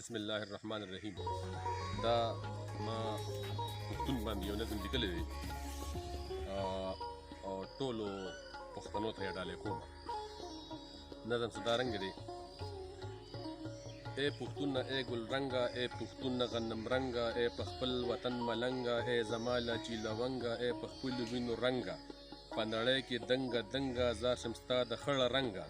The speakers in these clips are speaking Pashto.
بسم الله الرحمن الرحیم. دا ما پښتون باندې یو نظم لیکلی دی او ټولو پښتنو ته یې ډالۍ کوم. نظم څه دارنګه دی: اے پښتونه اے ګل رنګه، اے پښتونه غنم رنګه، اے په خپل وطن ملنګه، اے زما لاچي لونګه، اے په خپلو وینو رنګه، په نړۍ کې دنګه دنګه زار شم ستا د خړه رنګه.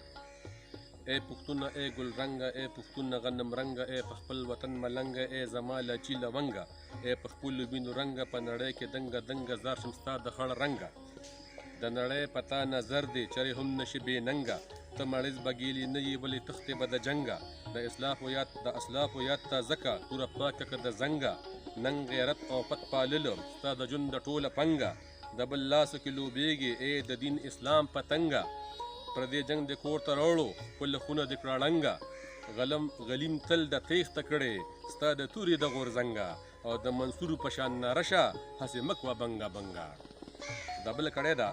اے پښتونه اے ګل رنګه، اے پښتونه غنم رنګه، اے په خپل وطن ملنګه، اے زما لاچي لونګه، اے په خپلو وینو رنګه، په نړۍ کې دنګه دنګه زار شم ستا د خړه رنګه. د نړۍ پتا نظر دی چرې هم نشي بې ننګه، ته مړیز بګیلې نه یې ولې تختې به د جنګه. د اسلافو یاد ته ځکه توره پاکه که د زنګه، ننګ غیرت او پت پاللو ستا د ژوند د ټوله پنګه. د بل لاسو کې لوبېږي ای د دین اسلام پتنګه، پردې جنګ د کور ته راوړو خپل خونه د کړه ړنګه. غلیم تل د تیښته کړې ستا د تورې د غورځنګه، او د منصور په شان نارشه هسې مکوه بنګه بنګه. دا بله کړې ده: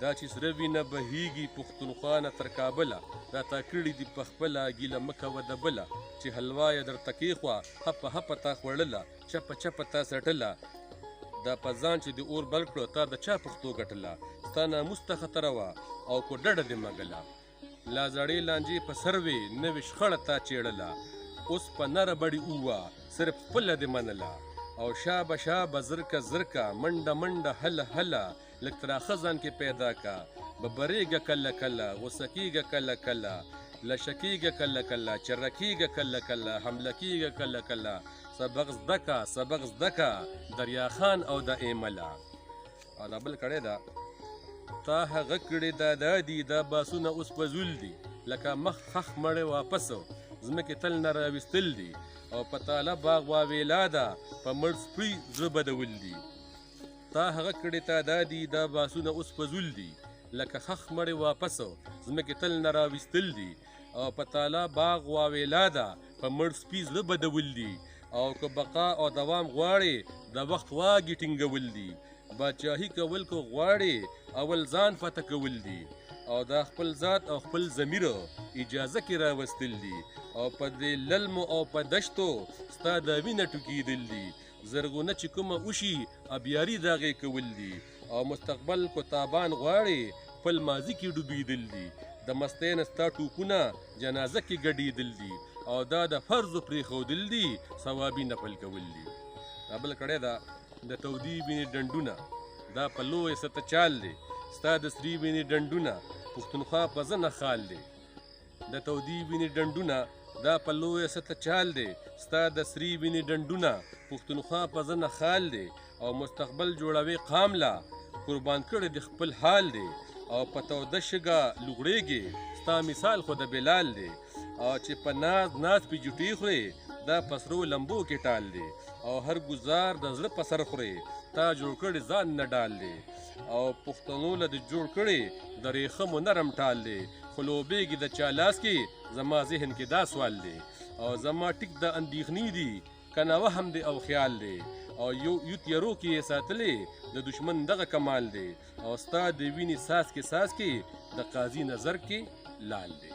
دا چې سره وینه بهیږي پښتونخوا نه تر کابله، دا تا کړي دي په خپله ګیله مه کوه د بله، چې حلوا یې درته کېښوه هپه هپه تا خوړله، چپه چپه تا څټله. دا په ځان چې د اور بل کړه تا د چا پښتو ګټله، ستا ناموس ته خطره وه او کو ډډه دې مګله. لا زړې لانجې په سر وې نوې شخړه تا چېړله، اوس په نره بړې ووه صرف خپله دې منله. او شابه شابه زرکه زرکه منډه منډه هله هله، لږ تراخه ځان کې پیدا کا، ببرېږه کله کله، غوسه کېږه کله کله، لشه کېږه کله کله، چره کېږه کله کله، حمله کېږه کله کله. سبق زده که سبق زده که دریا خان او د ایمله. او دا بل کړی ده: تا هغه کړې دا دادي دا باسونه اوس په زول دي، لکه مخ خخ مړی واپسو ځمکې تل نه راویستل دي، او په تاله باغ واویلا ده په مړ سپي زړه بدول دي. تا هغه کړې تا دادي دا باسونه اوس په زول دي، لکه خخ مړی واپسو ځمکې تل نه راویستل دي، او په تاله باغ واویلا ده په مړ سپي زړه بدول دي. او که بقا او دوام غواړي د وخت واګې ټینګول دي، باچاهي کول که غواړي اول ځان فتح کول دي، او دا خپل ذات او خپل ضمیر اجازه کې راوستل دي، او په دې للمو او په دشتو ستا د وینه ټوکېدل دي. زرغونه چې کومه وشي ابیاري د هغې کول دي، او مستقبل کو تابان غواړي خپل ماضي کې ډوبېدل دي. د مستۍ نه ستا ټوپونه جنازه کې ګډېدل دي، او دا د فرضو پرېښودل دي ثوابي نفل کول دي. دا بله کړی ده: د تودې وینې ډنډونه دا په لویه سطح چال دی، ستا د سرې وینې ډنډونه پښتونخوا په زنه خال دی. د تودې وینې ډنډونه دا په لویه سطح چال دی، ستا د سرې وینې ډنډونه پښتونخوا په زنه خال دی. او مستقبل جوړوي قام لا قربان کړی د خپل حال دی، او په توده شګه لوغړېږي ستا مثال خو د بلال دی. او چې په ناز ناز پې جوټې خورې دا په سرو لمبو کې ټال دی، او هر ګزار د زړه په سر خورې تا جوړ کړی ځان نه ډال دی. او پښتنو له د جوړ کړی د ریښمو نرم ټال دی، خو لوبېږي د چا لاس کې زما ذهن کې دا سوال دی. او زما ټیک د اندېښنې دي که نه وهم دی او خیال دی، او یو تیارو کې یې ساتلې د دشمن دغه کمال دی، او ستا د وینې ساس کې د قاضي نظر کې لال دی.